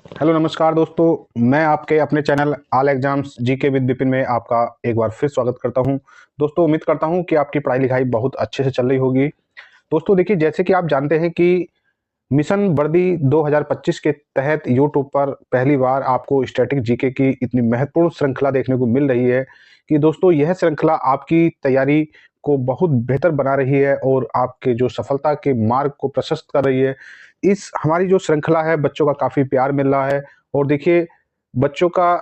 Hello नमस्कार दोस्तों, मैं आपके अपने channel all exams GK with Vipin में आपका एक बार फिर स्वागत करता हूं। दोस्तों, उम्मीद करता हूं कि आपकी पढ़ाई लिखाई बहुत अच्छे से चल रही होगी। दोस्तों देखिए, जैसे कि आप जानते हैं कि मिशन वर्दी 2025 के तहत यूट्यूब पर पहली बार आपको स्टैटिक जीके की इतनी महत्वपूर्ण श्रृंखला देखने को मिल रही है कि दोस्तों यह श्रृंखला आपकी तैयारी को बहुत बेहतर बना रही है और आपके जो सफलता के मार्ग को प्रशस्त कर रही है। इस हमारी जो श्रृंखला है, बच्चों का काफ़ी प्यार मिल रहा है और देखिए, बच्चों का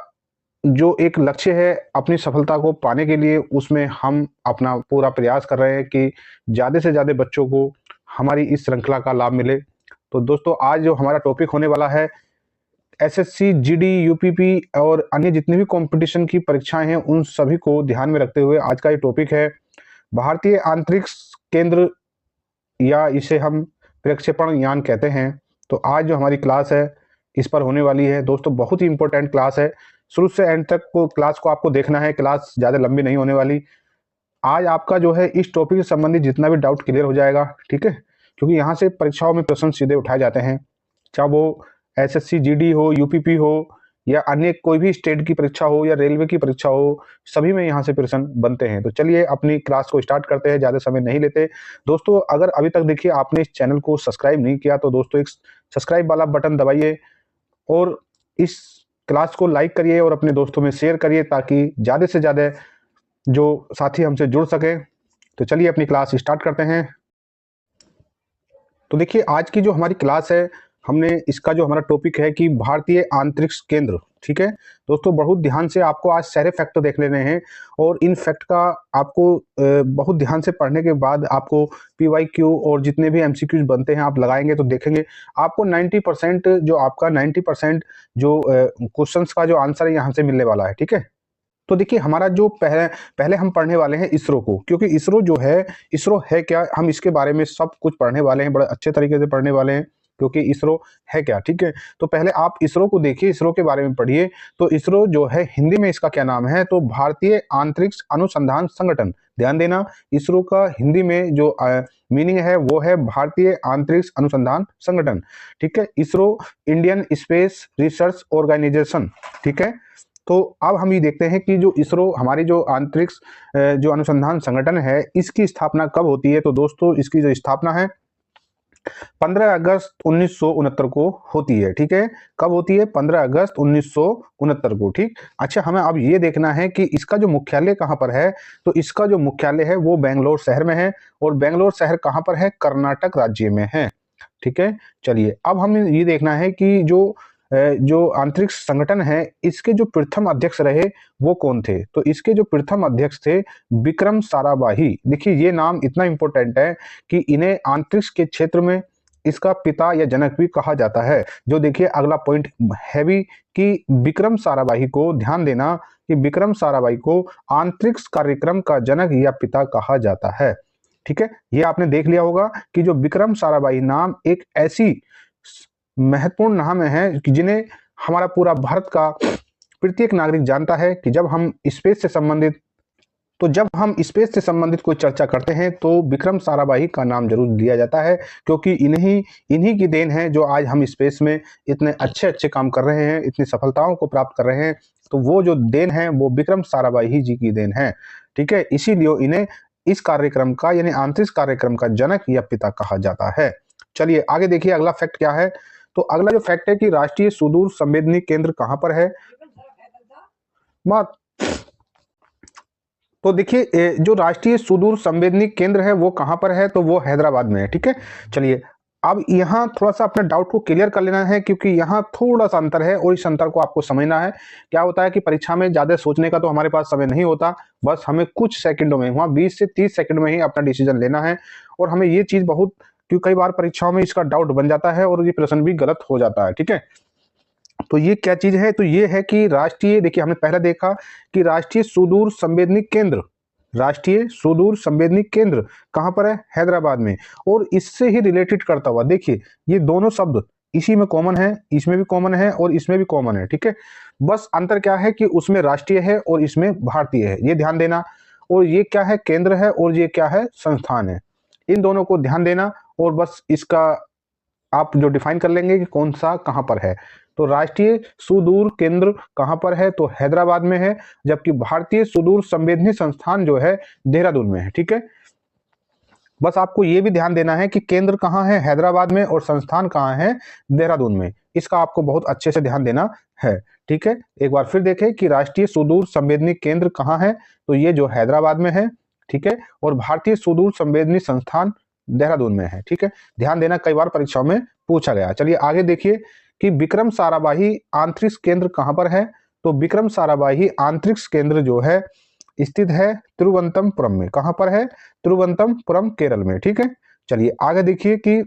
जो एक लक्ष्य है अपनी सफलता को पाने के लिए, उसमें हम अपना पूरा प्रयास कर रहे हैं कि ज़्यादा से ज़्यादा बच्चों को हमारी इस श्रृंखला का लाभ मिले। तो दोस्तों, आज जो हमारा टॉपिक होने वाला है, एसएससी, जीडी, यूपीपी और अन्य जितनी भी कंपटीशन की परीक्षाएं हैं, उन सभी को ध्यान में रखते हुए आज का ये टॉपिक है भारतीय अंतरिक्ष केंद्र, या इसे हम प्रक्षेपण यान कहते हैं। तो आज जो हमारी क्लास है इस पर होने वाली है। दोस्तों, बहुत ही इंपॉर्टेंट क्लास है, शुरू से एंड तक को क्लास को आपको देखना है। क्लास ज़्यादा लंबी नहीं होने वाली। आज आपका जो है इस टॉपिक से संबंधित जितना भी डाउट क्लियर हो जाएगा, ठीक है, क्योंकि यहाँ से परीक्षाओं में प्रश्न सीधे उठाए जाते हैं, चाहे वो एसएससी, जीडी हो, यूपीपी हो या अन्य कोई भी स्टेट की परीक्षा हो या रेलवे की परीक्षा हो, सभी में यहाँ से प्रश्न बनते हैं। तो चलिए अपनी क्लास को स्टार्ट करते हैं, ज़्यादा समय नहीं लेते। दोस्तों, अगर अभी तक देखिए आपने इस चैनल को सब्सक्राइब नहीं किया तो दोस्तों एक सब्सक्राइब वाला बटन दबाइए और इस क्लास को लाइक करिए और अपने दोस्तों में शेयर करिए ताकि ज़्यादा से ज़्यादा जो साथी हमसे जुड़ सके। तो चलिए अपनी क्लास स्टार्ट करते हैं। तो देखिए, आज की जो हमारी क्लास है, हमने इसका जो हमारा टॉपिक है कि भारतीय अंतरिक्ष केंद्र, ठीक है। दोस्तों, बहुत ध्यान से आपको आज सारे फैक्ट देख लेने हैं और इन फैक्ट का आपको बहुत ध्यान से पढ़ने के बाद आपको पीवाईक्यू और जितने भी एमसीक्यूज बनते हैं आप लगाएंगे तो देखेंगे आपको 90% जो आपका 90% जो क्वेश्चंस का जो आंसर है यहाँ से मिलने वाला है, ठीक है। तो देखिए, हमारा जो पहले पहले हम पढ़ने वाले हैं इसरो को, क्योंकि इसरो है क्या, हम इसके बारे में सब कुछ पढ़ने वाले हैं, बड़े अच्छे तरीके से पढ़ने वाले हैं, क्योंकि इसरो है क्या, ठीक है। तो पहले आप इसरो को देखिए, इसरो के बारे में पढ़िए। तो इसरो जो है हिंदी में इसका क्या नाम है, तो भारतीय अंतरिक्ष अनुसंधान संगठन। ध्यान देना, इसरो का हिंदी में जो मीनिंग है वो है भारतीय अंतरिक्ष अनुसंधान संगठन, ठीक है। ISRO Indian space research organisation, ठीक है। तो अब हम ये देखते हैं कि जो इसरो हमारी जो अंतरिक्ष जो अनुसंधान संगठन है, इसकी स्थापना कब होती है। तो दोस्तों, इसकी जो स्थापना है 15 अगस्त 1969 को होती है, ठीक है। कब होती है? 15 अगस्त 1969 को, ठीक। अच्छा, हमें अब ये देखना है कि इसका जो मुख्यालय कहाँ पर है। तो इसका जो मुख्यालय है वो बेंगलोर शहर में है, और बेंगलोर शहर कहाँ पर है? कर्नाटक राज्य में है, ठीक है। चलिए, अब हमें ये देखना है कि जो अंतरिक्ष संगठन है, इसके जो प्रथम अध्यक्ष रहे वो कौन थे। तो इसके जो प्रथम अध्यक्ष थे विक्रम साराभाई। देखिए, ये नाम इतना इंपॉर्टेंट है कि इन्हें अंतरिक्ष के क्षेत्र में इसका पिता या जनक भी कहा जाता है। जो देखिए अगला पॉइंट है भी कि विक्रम साराभाई को, ध्यान देना कि विक्रम साराभाई को अंतरिक्ष कार्यक्रम का जनक या पिता कहा जाता है, ठीक है। ये आपने देख लिया होगा कि जो विक्रम साराभाई नाम एक ऐसी महत्वपूर्ण नाम है कि जिन्हें हमारा पूरा भारत का प्रत्येक नागरिक जानता है कि जब हम स्पेस से संबंधित कोई चर्चा करते हैं तो विक्रम साराभाई का नाम जरूर लिया जाता है, क्योंकि इन्हीं की देन है जो आज हम स्पेस में इतने अच्छे अच्छे काम कर रहे हैं, इतनी सफलताओं को प्राप्त कर रहे हैं। तो वो जो देन है वो विक्रम साराभाई जी की देन है, ठीक है। इसीलिए इन्हें इस कार्यक्रम का यानी अंतरिक्ष कार्यक्रम का जनक या पिता कहा जाता है। चलिए आगे देखिए, अगला फैक्ट क्या है। तो अगला जो फैक्ट है कि राष्ट्रीय सुदूर संवेदनी केंद्र कहां पर है। तो देखिए, जो राष्ट्रीय सुदूर संवेदनी केंद्र है वो कहां पर है, तो वो हैदराबाद में है, ठीक है। चलिए, अब यहाँ थोड़ा सा अपने डाउट को क्लियर कर लेना है, क्योंकि यहाँ थोड़ा सा अंतर है और इस अंतर को आपको समझना है। क्या होता है कि परीक्षा में ज्यादा सोचने का तो हमारे पास समय नहीं होता, बस हमें कुछ सेकंडों में, वहाँ 20 से 30 सेकंड में ही अपना डिसीजन लेना है। और हमें ये चीज बहुत, क्योंकि कई बार परीक्षाओं में इसका डाउट बन जाता है और ये प्रश्न भी गलत हो जाता है, ठीक है। तो ये क्या चीज है, तो ये है कि राष्ट्रीय, देखिए हमने पहले देखा कि राष्ट्रीय सुदूर संवेदनी केंद्र, राष्ट्रीय सुदूर संवेदनी केंद्र कहां पर है? हैदराबाद में। और इससे ही रिलेटेड करता हुआ देखिए, ये दोनों शब्द इसी में कॉमन है, इसमें भी कॉमन है और इसमें भी कॉमन है, ठीक है। बस अंतर क्या है कि उसमें राष्ट्रीय है और इसमें भारतीय है, ये ध्यान देना। और ये क्या है? केंद्र है, और ये क्या है? संस्थान है। इन दोनों को ध्यान देना और बस इसका आप जो डिफाइन कर लेंगे कि कौन सा कहां पर है। तो राष्ट्रीय सुदूर केंद्र कहाँ पर है, तो हैदराबाद में है, जबकि भारतीय सुदूर संवेदनी संस्थान जो है देहरादून में है। ठीक है, बस आपको ये भी ध्यान देना है कि केंद्र कहाँ है, हैदराबाद में, और संस्थान कहाँ है, देहरादून में। इसका आपको बहुत अच्छे से ध्यान देना है। ठीक है, एक बार फिर देखें कि राष्ट्रीय सुदूर संवेदनी केंद्र कहाँ है, तो ये जो हैदराबाद में है। ठीक है, और भारतीय सुदूर संवेदनी संस्थान देहरादून में है। ठीक है, ध्यान देना, कई बार परीक्षाओं में पूछा गया। चलिए आगे देखिए कि विक्रम साराभाई अंतरिक्ष केंद्र कहाँ पर है, तो विक्रम साराभाई अंतरिक्ष केंद्र जो है स्थित है तिरुवनंतपुरम में। कहां पर है, तिरुवनंतपुरम केरल में। ठीक है, चलिए आगे देखिए कि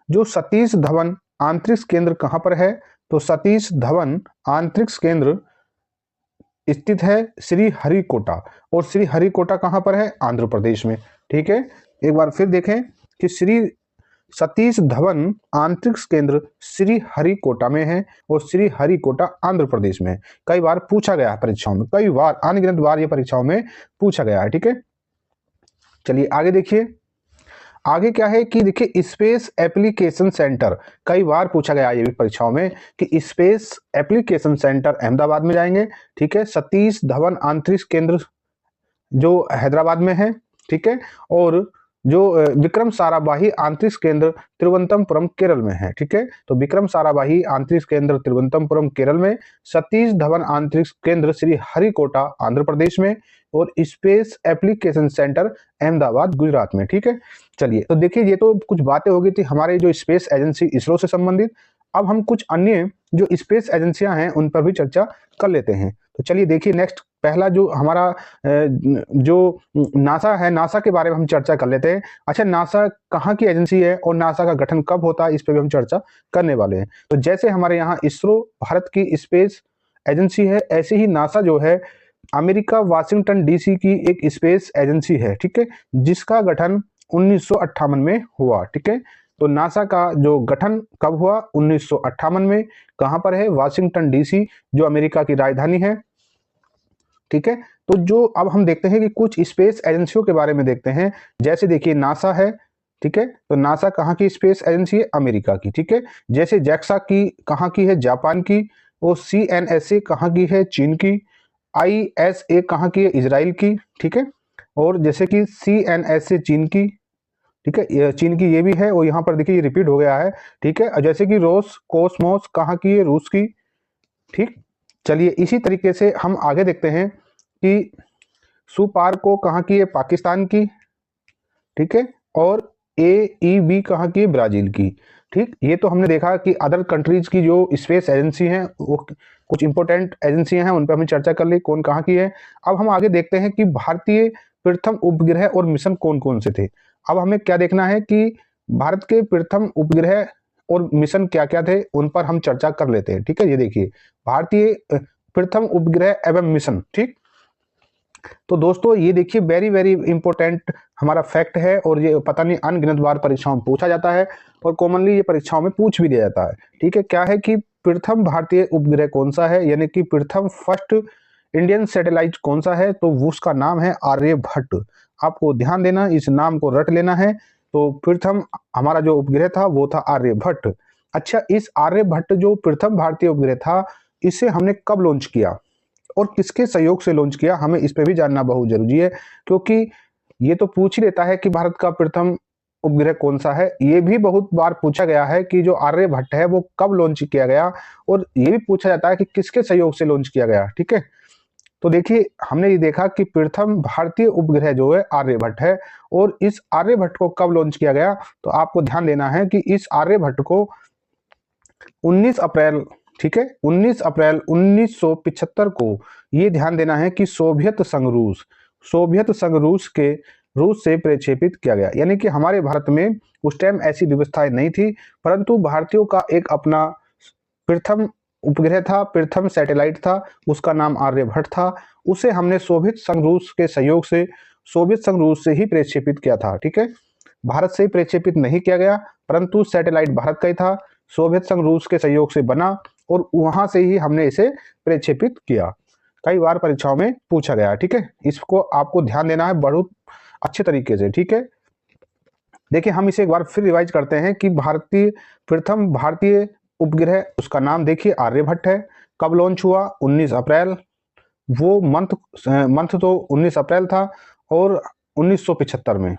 जो सतीश धवन अंतरिक्ष केंद्र कहां पर है, तो सतीश धवन अंतरिक्ष केंद्र स्थित है श्रीहरिकोटा, और श्रीहरिकोटा कहां पर है, आंध्र प्रदेश में। ठीक है, एक बार फिर देखें कि सतीश धवन अंतरिक्ष केंद्र श्रीहरिकोटा में है, और श्रीहरिकोटा आंध्र प्रदेश में है। कई बार पूछा गया है परीक्षाओं में, कई बार, अनगिनत बार ये परीक्षाओं में पूछा गया है। ठीक है, चलिए आगे देखिए, आगे क्या है कि देखिए स्पेस एप्लीकेशन सेंटर, कई बार पूछा गया ये भी परीक्षाओं में कि स्पेस एप्लीकेशन सेंटर अहमदाबाद में जाएंगे। ठीक है, सतीश धवन अंतरिक्ष केंद्र जो हैदराबाद में है। ठीक है, और जो विक्रम साराभाई अंतरिक्ष केंद्र तिरुवनंतपुरम केरल में है। ठीक है, तो विक्रम साराभाई अंतरिक्ष केंद्र तिरुवनंतपुरम केरल में, सतीश धवन अंतरिक्ष केंद्र श्रीहरिकोटा आंध्र प्रदेश में, और space application centre Ahmedabad Gujarat में। ठीक है, चलिए तो देखिए ये तो कुछ बातें हो गई थी हमारे जो स्पेस एजेंसी इसरो से संबंधित। अब हम कुछ अन्य जो स्पेस एजेंसियां हैं उन पर भी चर्चा कर लेते हैं। तो चलिए देखिए नेक्स्ट, पहला जो हमारा जो नासा है, नासा के बारे में हम चर्चा कर लेते हैं। अच्छा, नासा कहाँ की एजेंसी है और नासा का गठन कब होता है, इस पर भी हम चर्चा करने वाले हैं। तो जैसे हमारे यहाँ इसरो भारत की स्पेस एजेंसी है, ऐसे ही नासा जो है अमेरिका वाशिंगटन डीसी की एक स्पेस एजेंसी है। ठीक है, जिसका गठन 1958 में हुआ। ठीक है, तो नासा का जो गठन कब हुआ, 1958 में। कहां पर है, वाशिंगटन डीसी, जो अमेरिका की राजधानी है। ठीक है, तो जो अब हम देखते हैं कि कुछ स्पेस एजेंसियों के बारे में देखते हैं। जैसे देखिए नासा है। ठीक है, तो नासा कहाँ की स्पेस एजेंसी है, अमेरिका की। ठीक है, जैसे जैक्सा की कहाँ की है, जापान की, और CNSA कहाँ की है, चीन की, ISA कहाँ की है, इजराइल की। ठीक है, और जैसे कि CNSA चीन की, ठीक है, ये चीन की ये भी है, और यहाँ पर देखिए ये रिपीट हो गया है। ठीक है, जैसे कि रोस कोसमोस कहाँ की है, रूस की। ठीक, चलिए इसी तरीके से हम आगे देखते हैं कि सुपारको कहाँ की है, पाकिस्तान की। ठीक है, और AEB कहाँ की है, ब्राजील की। ठीक, ये तो हमने देखा कि अदर कंट्रीज की जो स्पेस एजेंसी हैं, वो कुछ इंपॉर्टेंट एजेंसियां हैं, उन पर हमने चर्चा कर ली कौन कहाँ की है। अब हम आगे देखते हैं कि भारतीय प्रथम उपग्रह और मिशन कौन कौन से थे। अब हमें क्या देखना है कि भारत के प्रथम उपग्रह और मिशन क्या क्या थे, उन पर हम चर्चा कर लेते हैं। ठीक है, ये देखिए भारतीय प्रथम उपग्रह एवं मिशन। ठीक, तो दोस्तों ये देखिए वेरी वेरी इंपॉर्टेंट हमारा फैक्ट है, और ये पता नहीं अनगिनत बार परीक्षाओं में पूछा जाता है, और कॉमनली ये परीक्षाओं में पूछ भी दिया जाता है। ठीक है, क्या है कि प्रथम भारतीय उपग्रह कौन सा है, यानी कि प्रथम फर्स्ट इंडियन सैटेलाइट कौन सा है, तो उसका नाम है आर्यभट्ट। आपको ध्यान देना, इस नाम को रट लेना है। तो प्रथम हमारा जो उपग्रह था वो था आर्यभट्ट। अच्छा, इस आर्यभट्ट जो प्रथम भारतीय उपग्रह था, इसे हमने कब लॉन्च किया और किसके सहयोग से लॉन्च किया, हमें इस पे भी जानना बहुत जरूरी है, क्योंकि ये तो पूछ ही लेता है कि भारत का प्रथम उपग्रह कौन सा है। ये भी बहुत बार पूछा गया है कि जो आर्यभट्ट है वो कब लॉन्च किया गया, और ये भी पूछा जाता है कि किसके सहयोग से लॉन्च किया गया। ठीक है, तो देखिए हमने ये देखा कि प्रथम भारतीय उपग्रह जो है आर्यभट्ट है, और इस आर्यभट्ट को कब लॉन्च किया गया, तो आपको ध्यान देना है कि इस आर्यभट्ट को 19 अप्रैल, ठीक है, 19 अप्रैल 1975 को, ये ध्यान देना है कि सोवियत संघ रूस से प्रक्षेपित किया गया। यानी कि हमारे भारत में उस टाइम ऐसी व्यवस्थाएं नहीं थी, परंतु भारतीयों का एक अपना प्रथम उपग्रह था, प्रथम सैटेलाइट था, उसका नाम आर्यभट्ट था। उसे हमने सोवियत संघ रूस के सहयोग से, सोवियत संघ रूस से ही प्रक्षेपित किया था। ठीक है, भारत से प्रक्षेपित नहीं किया गया, परंतु सैटेलाइट भारत का ही था, सोवियत संघ रूस के सहयोग से बना, और वहां से ही हमने इसे प्रक्षेपित किया। कई बार परीक्षाओं में पूछा गया। ठीक है, इसको आपको ध्यान देना है बहुत अच्छे तरीके से। ठीक है, देखिए हम इसे एक बार फिर रिवाइज करते हैं कि प्रथम भारतीय उपग्रह, उसका नाम देखिए आर्यभट्ट है। कब लॉन्च हुआ? 19 अप्रैल। वो मंथ तो 19 अप्रैल था और 1975 में,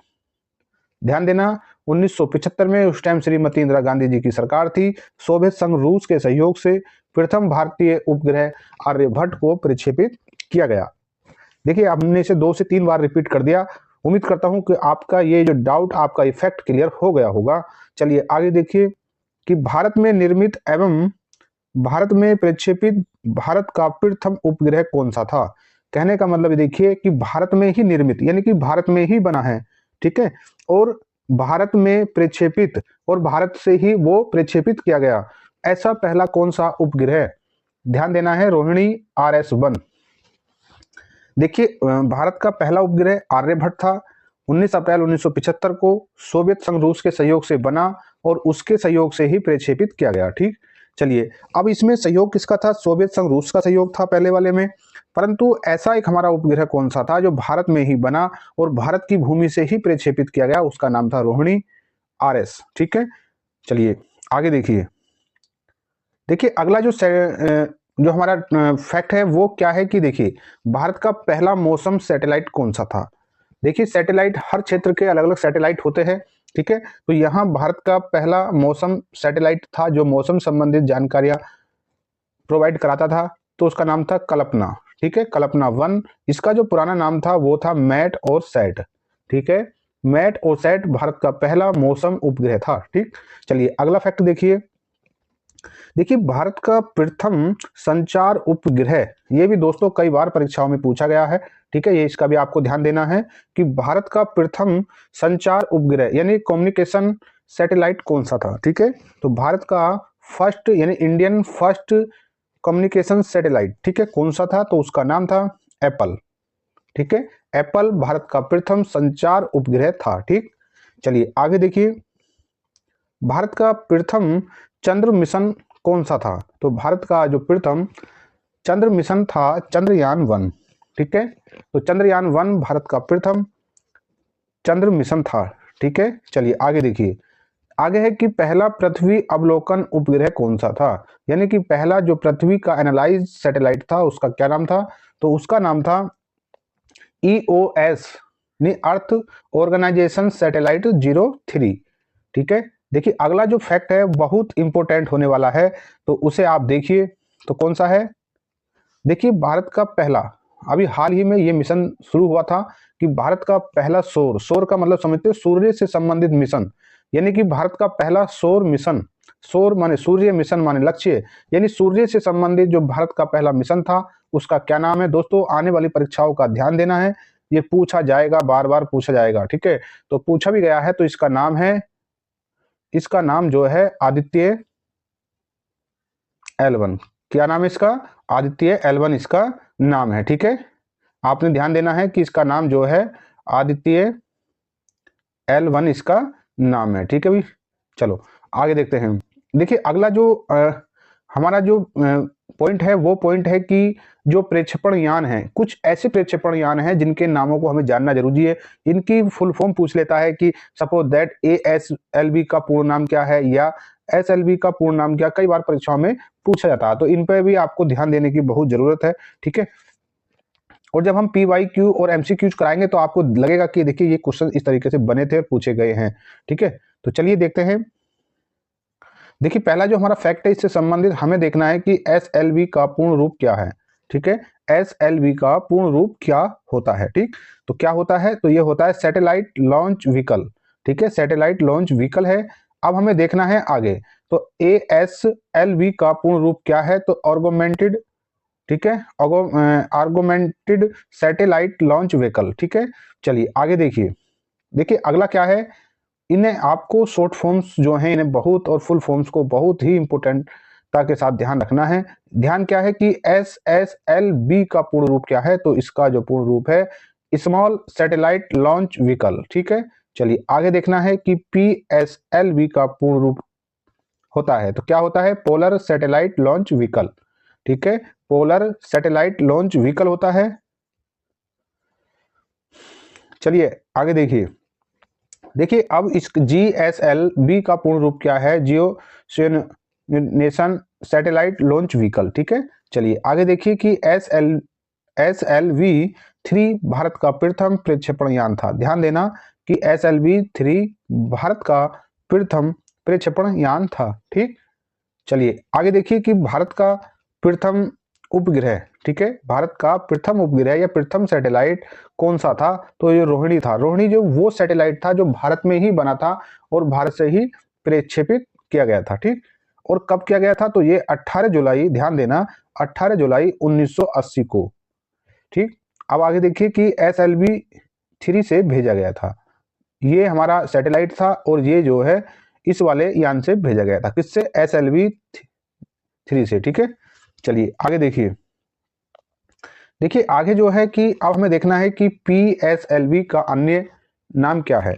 ध्यान देना 1975 में, उस टाइम श्रीमती इंदिरा गांधी जी की सरकार थी। सोवियत संघ रूस के सहयोग से प्रथम भारतीय उपग्रह आर्यभट्ट को प्रक्षेपित किया गया। देखिए हमने इसे 2 से 3 बार रिपीट कर दिया। उम्मीद करता हूं कि आपका ये जो डाउट, आपका इफेक्ट क्लियर हो गया होगा। चलिए आगे देखिए कि भारत में निर्मित एवं भारत में प्रक्षेपित भारत का प्रथम उपग्रह कौन सा था। कहने का मतलब देखिए कि भारत में ही निर्मित, यानी कि भारत में ही बना है, ठीक है, और भारत में प्रक्षेपित, और भारत से ही वो प्रक्षेपित किया गया, ऐसा पहला कौन सा उपग्रह? ध्यान देना है, रोहिणी RS-1। देखिए भारत का पहला उपग्रह आर्यभट्ट था। 19 अप्रैल 1975 को सोवियत संघ रूस के सहयोग से बना और उसके सहयोग से ही प्रक्षेपित किया गया। ठीक, चलिए अब इसमें सहयोग किसका था? सोवियत संघ रूस का सहयोग था पहले वाले में, परंतु ऐसा एक हमारा उपग्रह कौन सा था जो भारत में ही बना और भारत की भूमि से ही प्रक्षेपित किया गया? उसका नाम था रोहिणी RS। ठीक है, चलिए आगे देखिए। देखिए अगला जो हमारा फैक्ट है वो क्या है कि देखिए भारत का पहला मौसम सैटेलाइट कौन सा था। देखिए सैटेलाइट, हर क्षेत्र के अलग अलग सैटेलाइट होते हैं, ठीक है, तो यहाँ भारत का पहला मौसम सैटेलाइट था जो मौसम संबंधित जानकारियां प्रोवाइड कराता था, तो उसका नाम था कल्पना। ठीक है, कल्पना 1। इसका जो पुराना नाम था वो था मैट और सैट। ठीक है, मैट और सैट भारत का पहला मौसम उपग्रह था। ठीक, चलिए अगला फैक्ट देखिए। देखिए भारत का प्रथम संचार उपग्रह, ये भी दोस्तों कई बार परीक्षाओं में पूछा गया है, ठीक है, ये इसका भी आपको ध्यान देना है कि भारत का प्रथम संचार उपग्रह यानी कम्युनिकेशन सैटेलाइट कौन सा था। ठीक है, तो भारत का फर्स्ट यानी इंडियन फर्स्ट कम्युनिकेशन सैटेलाइट, ठीक है, कौन सा था? तो उसका नाम था एप्पल। ठीक है, एप्पल भारत का प्रथम संचार उपग्रह था। ठीक, चलिए आगे देखिए। भारत का प्रथम चंद्र मिशन कौन सा था? तो भारत का जो प्रथम चंद्र मिशन था चंद्रयान-1। ठीक है, तो चंद्रयान-1 भारत का प्रथम चंद्र मिशन था। ठीक है, चलिए आगे देखिए। आगे है कि पहला पृथ्वी अवलोकन उपग्रह कौन सा था, यानी कि पहला जो पृथ्वी का एनालाइज सैटेलाइट था उसका क्या नाम था? तो उसका नाम था EOS यानी अर्थ ऑर्गेनाइजेशन सैटेलाइट 03। ठीक है, देखिए अगला जो फैक्ट है बहुत इंपॉर्टेंट होने वाला है, तो उसे आप देखिए, तो कौन सा है? देखिए भारत का पहला, अभी हाल ही में ये मिशन शुरू हुआ था कि भारत का पहला सौर का मतलब समझते हैं सूर्य से संबंधित मिशन, यानी कि भारत का पहला सौर मिशन, सौर माने सूर्य, मिशन माने लक्ष्य, यानी सूर्य से संबंधित जो भारत का पहला मिशन था उसका क्या नाम है? दोस्तों आने वाली परीक्षाओं का ध्यान देना है, ये पूछा जाएगा, बार बार पूछा जाएगा। ठीक है, तो पूछा भी गया है, तो इसका नाम है, इसका नाम जो है आदित्य L1। क्या नाम है इसका? आदित्य L1 इसका नाम है। ठीक है, आपने ध्यान देना है कि इसका नाम जो है आदित्य L1 इसका नाम है। ठीक है भाई, चलो आगे देखते हैं। देखिए अगला जो हमारा जो पॉइंट है वो पॉइंट है कि जो प्रक्षेपण यान है, कुछ ऐसे प्रक्षेपण यान हैं जिनके नामों को हमें जानना जरूरी है। इनकी फुल फॉर्म पूछ लेता है कि सपोज दैट ASLV का पूर्ण नाम क्या है या SLV का पूर्ण नाम क्या, कई बार परीक्षाओं में पूछा जाता है, तो इन पर भी आपको ध्यान देने की बहुत जरूरत है। ठीक है, और जब हम PYQ और MCQ कराएंगे तो आपको लगेगा कि देखिए ये क्वेश्चन इस तरीके से बने थे और पूछे गए हैं। ठीक है, तो चलिए देखते हैं। देखिए पहला जो हमारा फैक्ट है इससे संबंधित हमें देखना है कि SLV का पूर्ण रूप क्या है। ठीक है, SLV का पूर्ण रूप क्या होता है? ठीक, तो क्या होता है? तो ये होता है सैटेलाइट लॉन्च व्हीकल। ठीक है, सैटेलाइट लॉन्च व्हीकल है। अब हमें देखना है आगे, तो ASLV का पूर्ण रूप क्या है? तो ऑर्गुमेंटेड, ठीक है, आर्गुमेंटेड सैटेलाइट लॉन्च व्हीकल। ठीक है, चलिए आगे देखिए। देखिए अगला क्या है, इन्हें आपको शॉर्ट फॉर्म्स जो हैं इन्हें बहुत, और फुल फॉर्म्स को बहुत ही इंपॉर्टेंटता के साथ ध्यान रखना है। ध्यान क्या है कि SSLV का पूर्ण रूप क्या है? तो इसका जो पूर्ण रूप है स्मॉल सैटेलाइट लॉन्च व्हीकल। ठीक है, चलिए आगे देखना है कि PSLV का पूर्ण रूप होता है, तो क्या होता है? Polar satellite launch vehicle. ठीक है, पोलर सैटेलाइट लॉन्च व्हीकल होता है। चलिए आगे देखिए। देखिए अब इस GSLV का पूर्ण रूप क्या है? जियो नेशन सैटेलाइट लॉन्च व्हीकल। ठीक है, चलिए आगे देखिए कि SLV-3 भारत का प्रथम प्रक्षेपण यान था। ध्यान देना कि SLV-3 भारत का प्रथम प्रक्षेपण यान था। ठीक, चलिए आगे देखिए कि भारत का प्रथम उपग्रह, ठीक है, भारत का प्रथम उपग्रह या प्रथम सैटेलाइट कौन सा था? तो ये रोहिणी था। रोहिणी जो वो सैटेलाइट था जो भारत में ही बना था और भारत से ही प्रक्षेपित किया गया था। ठीक, और कब किया गया था? तो ये 18 जुलाई, ध्यान देना, 18 जुलाई 1980 को। ठीक, अब आगे देखिए कि SLV-3 से भेजा गया था। ये हमारा सैटेलाइट था और ये जो है इस वाले यान से भेजा गया था। किससे? SLV-3 से। ठीक है, चलिए आगे देखिए। देखिए आगे जो है कि अब हमें देखना है कि PSLV का अन्य नाम क्या है।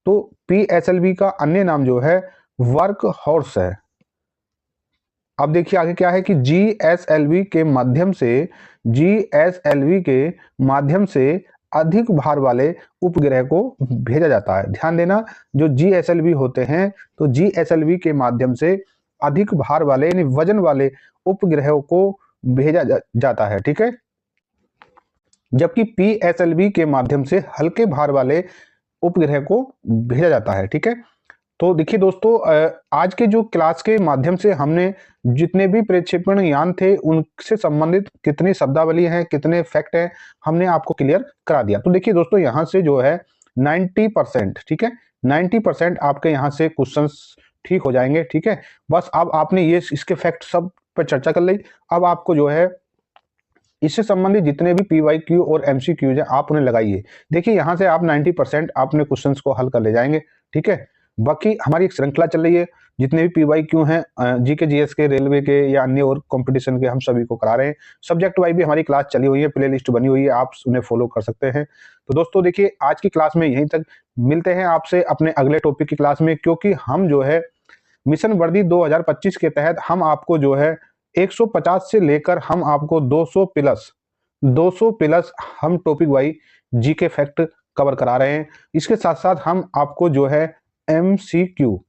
तो PSLV का अन्य नाम जो है वर्क हॉर्स है। अब देखिए आगे क्या है कि GSLV के माध्यम से अधिक भार वाले उपग्रह को भेजा जाता है। ध्यान देना, जो GSLV होते हैं तो GSLV के माध्यम से अधिक भार वाले यानी वजन वाले उपग्रहों को भेजा जाता है। ठीक है, जबकि PSLV के माध्यम से हल्के भार वाले उपग्रह को भेजा जाता है। ठीक है, तो देखिए दोस्तों, आज के जो क्लास के माध्यम से हमने जितने भी प्रक्षेपण यान थे उनसे संबंधित कितनी शब्दावली हैं, कितने फैक्ट हैं, हमने आपको क्लियर करा दिया। तो देखिए दोस्तों, यहाँ से जो है 90%, ठीक है, 90% आपके यहाँ से क्वेश्चंस ठीक हो जाएंगे। ठीक है, बस अब आपने ये इसके फैक्ट सब पर चर्चा कर ली। अब आपको जो है इससे संबंधित जितने भी PYQ और MCQ हैं आप उन्हें लगाइए। देखिए यहाँ से आप 90% अपने क्वेश्चंस को हल कर ले जाएंगे। ठीक है, बाकी हमारी एक श्रृंखला चल रही है, जितने भी PYQ हैं GK GS के, रेलवे के या अन्य और कंपटीशन के, हम सभी को करा रहे हैं। सब्जेक्ट वाइज भी हमारी क्लास चली हुई है, प्ले लिस्ट बनी हुई है, आप उन्हें फॉलो कर सकते हैं। तो दोस्तों देखिए, आज की क्लास में यहीं तक, मिलते हैं आपसे अपने अगले टॉपिक की क्लास में, क्योंकि हम जो है मिशन वर्दी 2025 के तहत हम आपको जो है 150 से लेकर हम आपको 200 प्लस हम topic wise GK fact cover करा रहे हैं। इसके साथ साथ हम आपको जो है MCQ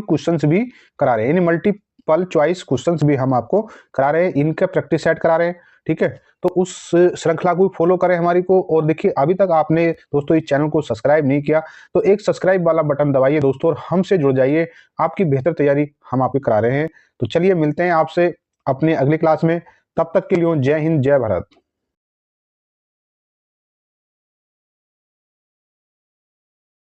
क्वेश्चंस भी करा रहे हैं, यानी मल्टीपल चॉइस क्वेश्चंस भी हम आपको करा रहे हैं, इनका प्रैक्टिस सेट करा रहे हैं। ठीक है, तो उस श्रृंखला को फॉलो करें हमारी को। और देखिए, अभी तक आपने दोस्तों इस चैनल को सब्सक्राइब नहीं किया तो एक सब्सक्राइब वाला बटन दबाइए दोस्तों और हमसे जुड़ जाइए। आपकी बेहतर तैयारी हम आपकी करा रहे हैं। तो चलिए मिलते हैं आपसे अपने अगली क्लास में। तब तक के लिए जय हिंद, जय भारत।